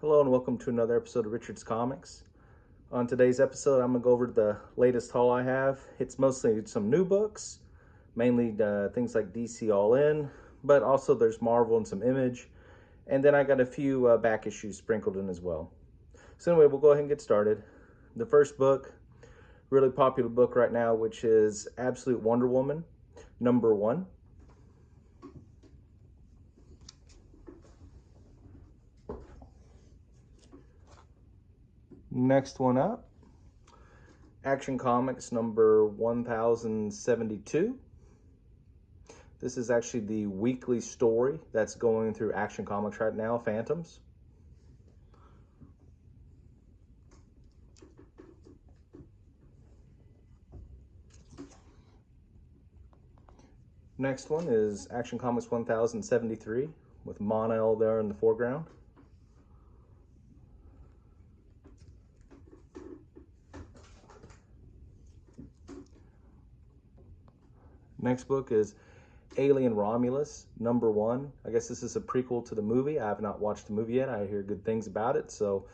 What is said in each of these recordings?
Hello and welcome to another episode of Richard's Comics. On today's episode, I'm going to go over the latest haul I have. It's mostly some new books, mainly things like DC All In, but also there's Marvel and some Image. And then I got a few back issues sprinkled in as well. So anyway, we'll go ahead and get started. The first book, really popular book right now, which is Absolute Wonder Woman, #1. Next one up, Action Comics number 1072. This is actually the weekly story that's going through Action Comics right now, Phantoms. Next one is Action Comics 1073 with Mon-El there in the foreground. Next book is Alien Romulus, #1. I guess this is a prequel to the movie. I have not watched the movie yet. I hear good things about it, so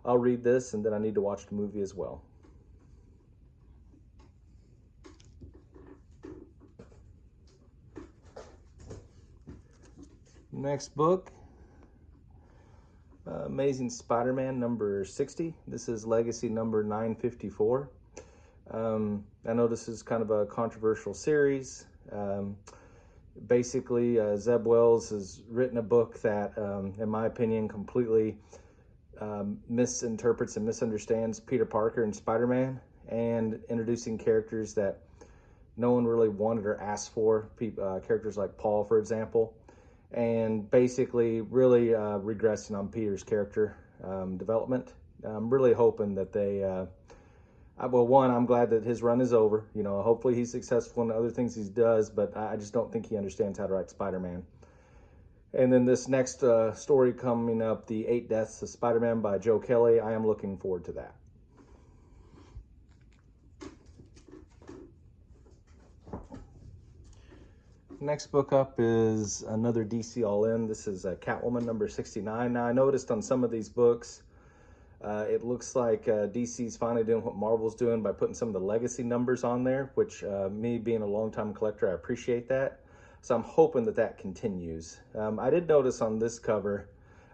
I'll read this and then I need to watch the movie as well. Next book, Amazing Spider-Man #60. This is Legacy number 954. I know this is kind of a controversial series. Basically, Zeb Wells has written a book that, in my opinion, completely misinterprets and misunderstands Peter Parker and Spider-Man, and introducing characters that no one really wanted or asked for, characters like Paul, for example, and basically really regressing on Peter's character development. I'm really hoping that they well, one, I'm glad that his run is over. You know, hopefully he's successful in the other things he does, but I just don't think he understands how to write Spider-Man. And then this next story coming up, The 8 Deaths of Spider-Man by Joe Kelly, I am looking forward to that. Next book up is another DC All In. This is Catwoman #69. Now, I noticed on some of these books, it looks like DC's finally doing what Marvel's doing by putting some of the legacy numbers on there, which me being a longtime collector, I appreciate that. So I'm hoping that that continues. I did notice on this cover,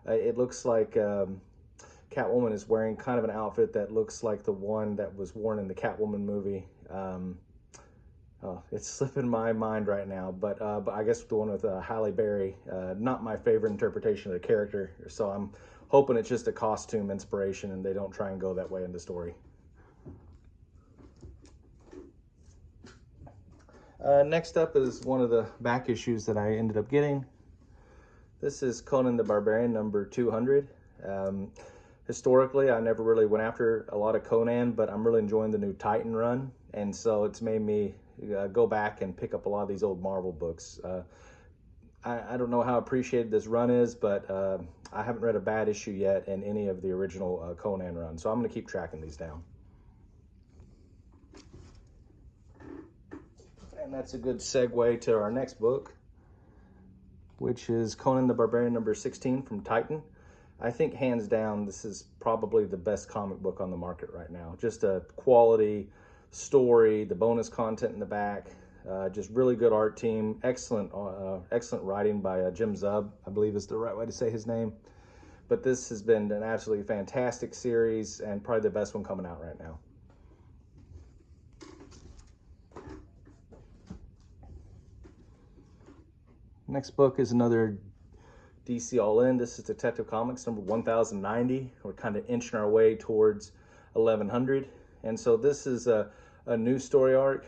it looks like Catwoman is wearing kind of an outfit that looks like the one that was worn in the Catwoman movie. It's slipping my mind right now, but I guess the one with Halle Berry, not my favorite interpretation of the character, so I'm hoping it's just a costume inspiration and they don't try and go that way in the story. Next up is one of the back issues that I ended up getting. This is Conan the Barbarian #200. Historically, I never really went after a lot of Conan, but I'm really enjoying the new Titan run, and so it's made me go back and pick up a lot of these old Marvel books. I don't know how appreciated this run is, but I haven't read a bad issue yet in any of the original Conan runs, so I'm going to keep tracking these down. And that's a good segue to our next book, which is Conan the Barbarian #16 from Titan. I think hands down, this is probably the best comic book on the market right now. Just a quality story, the bonus content in the back, just really good art team, excellent writing by Jim Zub, I believe is the right way to say his name. But this has been an absolutely fantastic series and probably the best one coming out right now. Next book is another DC All In. This is Detective Comics number 1090. We're kind of inching our way towards 1100. And so this is a new story arc.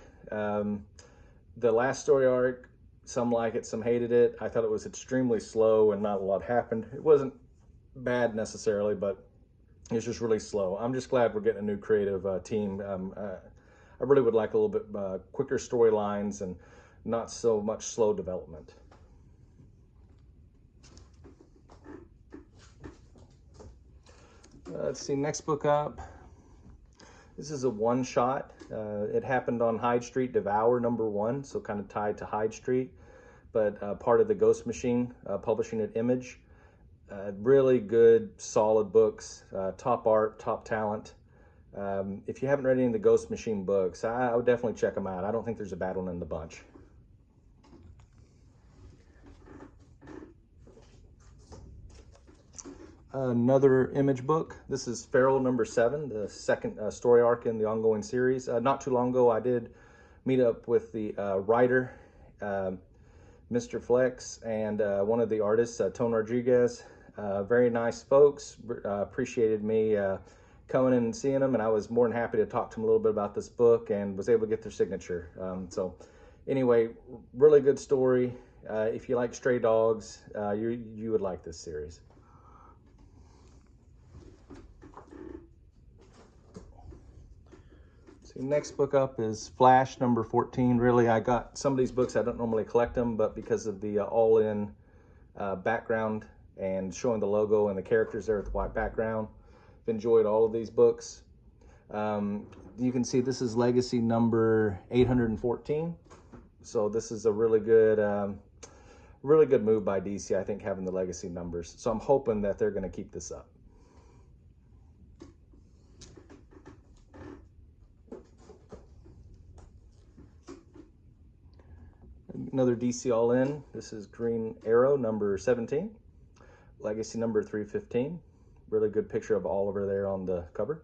The last story arc, some like it, some hated it. I thought it was extremely slow and not a lot happened. It wasn't bad necessarily, but it's just really slow. I'm just glad we're getting a new creative team. I really would like a little bit quicker storylines and not so much slow development. Let's see, next book up. This is a one-shot. It happened on Hyde Street, Devour #1, so kind of tied to Hyde Street, but part of the Ghost Machine publishing at Image. Really good, solid books, top art, top talent. If you haven't read any of the Ghost Machine books, I would definitely check them out. I don't think there's a bad one in the bunch. Another Image book. This is Feral number 7, the second story arc in the ongoing series. Not too long ago, I did meet up with the writer, Mr. Flex, and one of the artists, Tone Rodriguez. Very nice folks. Appreciated me coming in and seeing them, and I was more than happy to talk to them a little bit about this book and was able to get their signature. So anyway, really good story. If you like stray dogs, you would like this series. So next book up is Flash number 14. Really, I got some of these books, I don't normally collect them, but because of the all-in background and showing the logo and the characters there with the white background, I've enjoyed all of these books. You can see this is Legacy number 814. So this is a really good move by DC, I think, having the Legacy numbers. So I'm hoping that they're going to keep this up. Another DC All-In. This is Green Arrow number 17. Legacy number 315. Really good picture of Oliver there on the cover.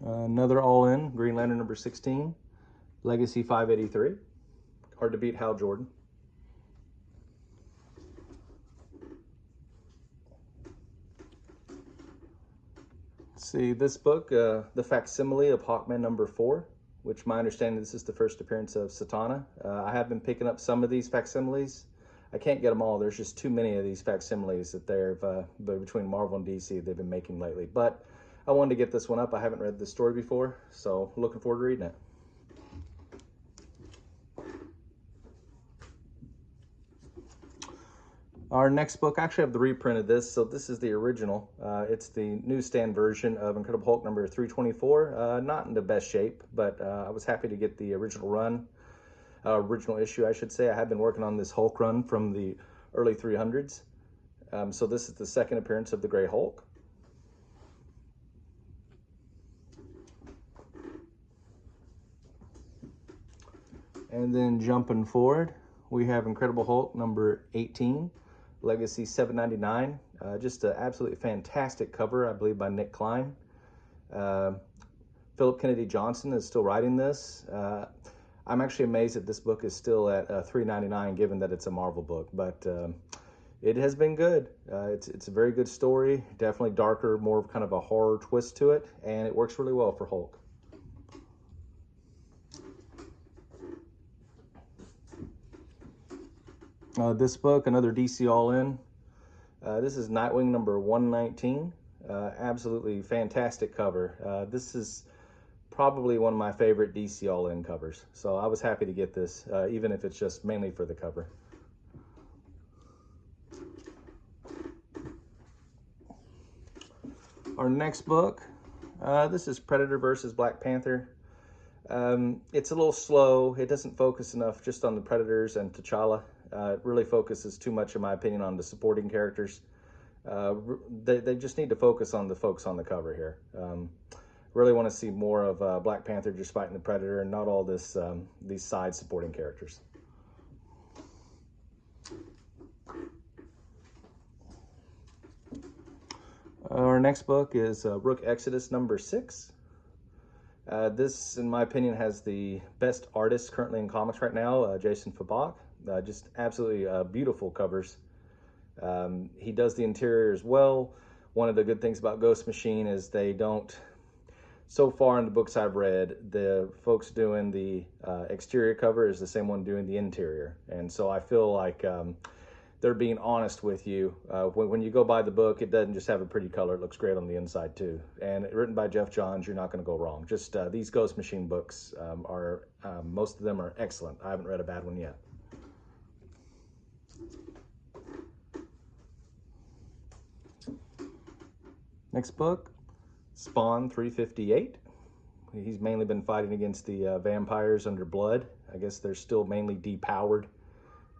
Another All-In, Green Lantern number 16. Legacy 583. Hard to beat Hal Jordan. See this book, the facsimile of Hawkman number 4, which my understanding this is the first appearance of Satana. I have been picking up some of these facsimiles. I can't get them all. There's just too many of these facsimiles that between Marvel and DC they've been making lately. But I wanted to get this one up. I haven't read this story before, so looking forward to reading it. Our next book, I actually have the reprint of this, so this is the original. It's the newsstand version of Incredible Hulk number 324. Not in the best shape, but I was happy to get the original run, original issue, I should say. I have been working on this Hulk run from the early 300s. So this is the second appearance of the Gray Hulk. And then jumping forward, we have Incredible Hulk number 18. Legacy 799, just an absolutely fantastic cover, I believe, by Nick Klein. Philip Kennedy Johnson is still writing this. I'm actually amazed that this book is still at $3.99, given that it's a Marvel book, but it has been good. It's a very good story, definitely darker, more of kind of a horror twist to it, and it works really well for Hulk. This book, another DC All-In. This is Nightwing number 119. Absolutely fantastic cover. This is probably one of my favorite DC All-In covers. So I was happy to get this, even if it's just mainly for the cover. Our next book, this is Predator versus Black Panther. It's a little slow. It doesn't focus enough just on the Predators and T'Challa. It really focuses too much, in my opinion, on the supporting characters. They just need to focus on the folks on the cover here. Really want to see more of Black Panther just fighting the Predator and not all this these side supporting characters. Our next book is Rook Exodus number 6. This, in my opinion, has the best artist currently in comics right now, Jason Fabok. Just absolutely beautiful covers. He does the interior as well. One of the good things about Ghost Machine is they don't, so far in the books I've read, the folks doing the exterior cover is the same one doing the interior. And so I feel like they're being honest with you. When you go buy the book, it doesn't just have a pretty color. It looks great on the inside too. And written by Jeff Johns, you're not going to go wrong. Just these Ghost Machine books most of them are excellent. I haven't read a bad one yet. Next book, Spawn 358. He's mainly been fighting against the vampires under Blood. I guess they're still mainly depowered.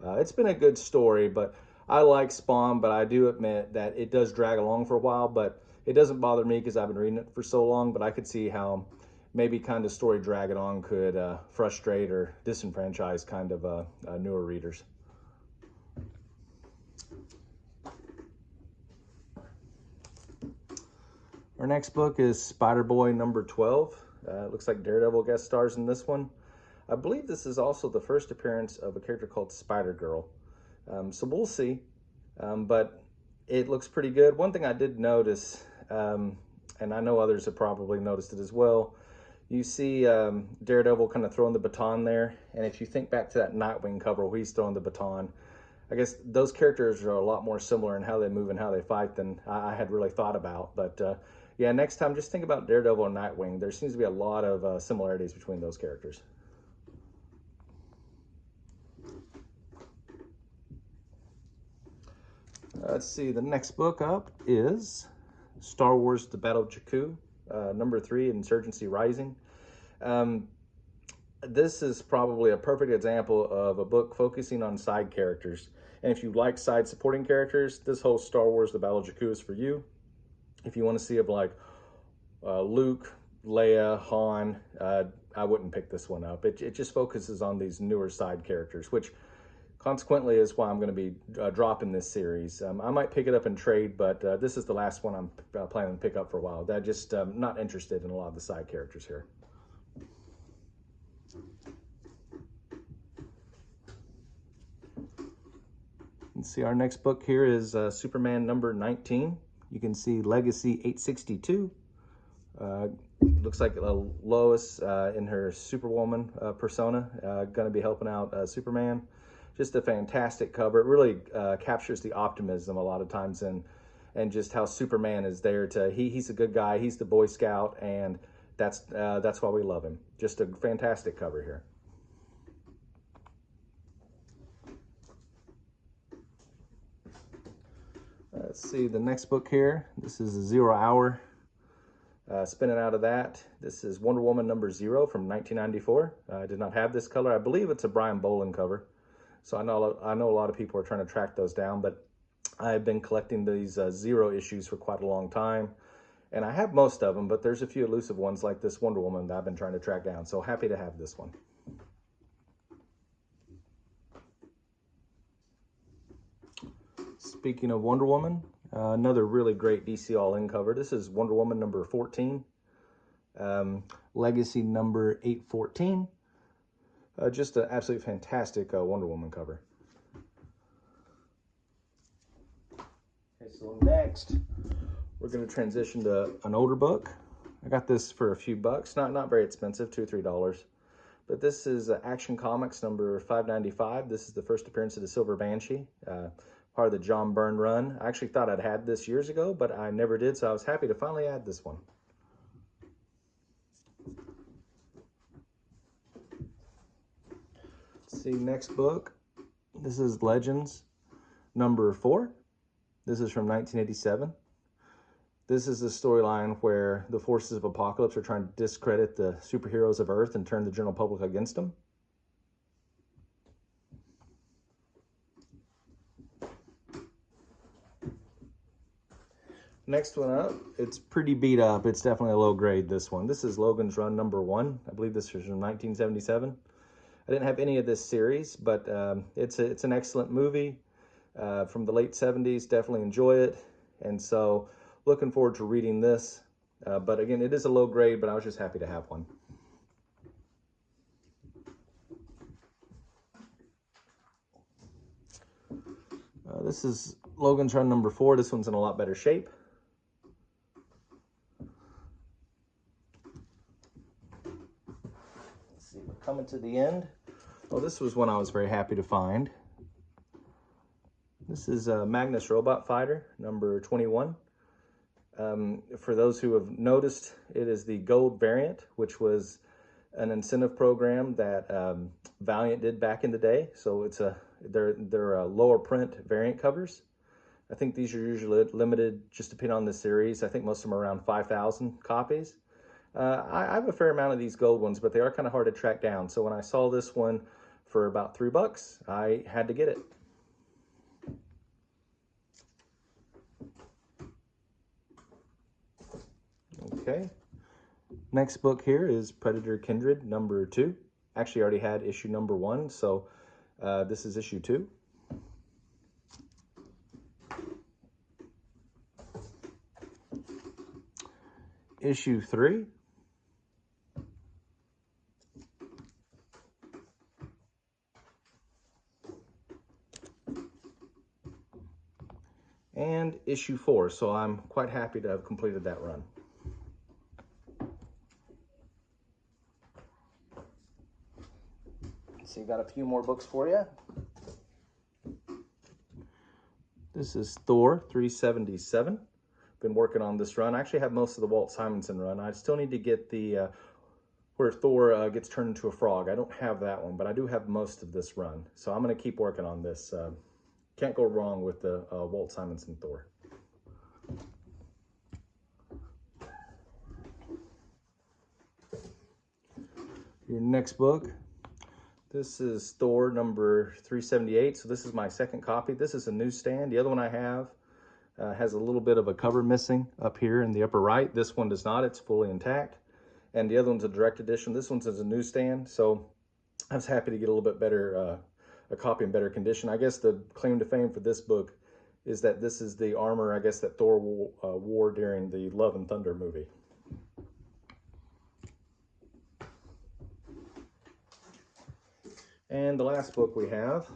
It's been a good story, but I like Spawn, but I do admit that it does drag along for a while, but it doesn't bother me because I've been reading it for so long, but I could see how maybe kind of story dragging on could frustrate or disenfranchise kind of newer readers. Our next book is Spider-Boy number 12. It looks like Daredevil guest stars in this one. I believe this is also the first appearance of a character called Spider-Girl. So we'll see, but it looks pretty good. One thing I did notice, and I know others have probably noticed it as well, you see Daredevil kind of throwing the baton there, and if you think back to that Nightwing cover where he's throwing the baton, I guess those characters are a lot more similar in how they move and how they fight than I had really thought about. But yeah, next time just think about Daredevil and Nightwing. There seems to be a lot of similarities between those characters. Let's see, the next book up is Star Wars The Battle of Jakku, number 3, Insurgency Rising. This is probably a perfect example of a book focusing on side characters. And if you like side supporting characters, this whole Star Wars The Battle of Jakku is for you. If you want to see of like Luke, Leia, Han, I wouldn't pick this one up. It just focuses on these newer side characters, which consequently is why I'm going to be dropping this series. I might pick it up in trade, but this is the last one I'm planning to pick up for a while. I'm just not interested in a lot of the side characters here. You can see our next book here is Superman number 19. You can see Legacy 862. Looks like Lois in her Superwoman persona going to be helping out Superman. Just a fantastic cover. It really captures the optimism a lot of times and just how Superman is there to, he's a good guy, he's the Boy Scout, and that's why we love him. Just a fantastic cover here. Let's see the next book here. This is a 0 Hour. Spinning out of that, this is Wonder Woman number 0 from 1994. I did not have this color. I believe it's a Brian Boland cover. So I know a lot of people are trying to track those down, but I've been collecting these 0 issues for quite a long time. And I have most of them, but there's a few elusive ones like this Wonder Woman that I've been trying to track down. So happy to have this one. Speaking of Wonder Woman, another really great DC All-In cover. This is Wonder Woman number 14, Legacy number 814. Just an absolutely fantastic Wonder Woman cover. Okay, so next we're going to transition to an older book. I got this for a few bucks, not very expensive, $2 or $3. But this is Action Comics number 595. This is the first appearance of the Silver Banshee, part of the John Byrne run. I actually thought I'd had this years ago, but I never did, so I was happy to finally add this one. Let's see, next book. This is Legends number 4. This is from 1987. This is a storyline where the forces of Apocalypse are trying to discredit the superheroes of Earth and turn the general public against them. Next one up, it's pretty beat up. It's definitely a low grade, this one. This is Logan's Run number 1. I believe this was from 1977. I didn't have any of this series, but it's an excellent movie from the late 70s. Definitely enjoy it. And so looking forward to reading this. But again, it is a low grade, but I was just happy to have one. This is Logan's Run number 4. This one's in a lot better shape. Let's see, we're coming to the end. Well, this was one I was very happy to find. This is Magnus Robot Fighter number 21. For those who have noticed, it is the gold variant, which was an incentive program that Valiant did back in the day. So it's they're lower print variant covers. I think these are usually limited just depending on the series. I think most of them are around 5,000 copies. I have a fair amount of these gold ones, but they are kind of hard to track down. So when I saw this one for about $3, I had to get it. Okay. Next book here is Predator Kindred number 2. Actually, I already had issue number 1, so this is issue 2. Issue 3. And issue 4, so I'm quite happy to have completed that run. So you got a few more books for you. This is Thor 377. Been working on this run. I actually have most of the Walt Simonson run. I still need to get the where Thor gets turned into a frog. I don't have that one, but I do have most of this run. So I'm going to keep working on this. Can't go wrong with the Walt Simonson Thor. Your next book. This is Thor number 378. So this is my second copy. This is a newsstand. The other one I have has a little bit of a cover missing up here in the upper right. This one does not. It's fully intact. And the other one's a direct edition. This one's a newsstand. So I was happy to get a little bit better, a copy in better condition. I guess the claim to fame for this book is that this is the armor, I guess, that Thor wore during the Love and Thunder movie. And the last book we have,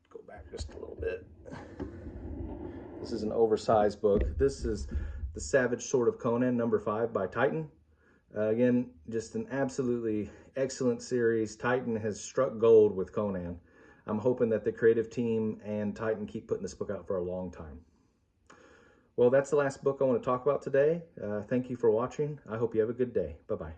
go back just a little bit. This is an oversized book. This is The Savage Sword of Conan, number 5 by Titan. Again, just an absolutely excellent series. Titan has struck gold with Conan. I'm hoping that the creative team and Titan keep putting this book out for a long time. Well, that's the last book I want to talk about today. Thank you for watching. I hope you have a good day. Bye-bye.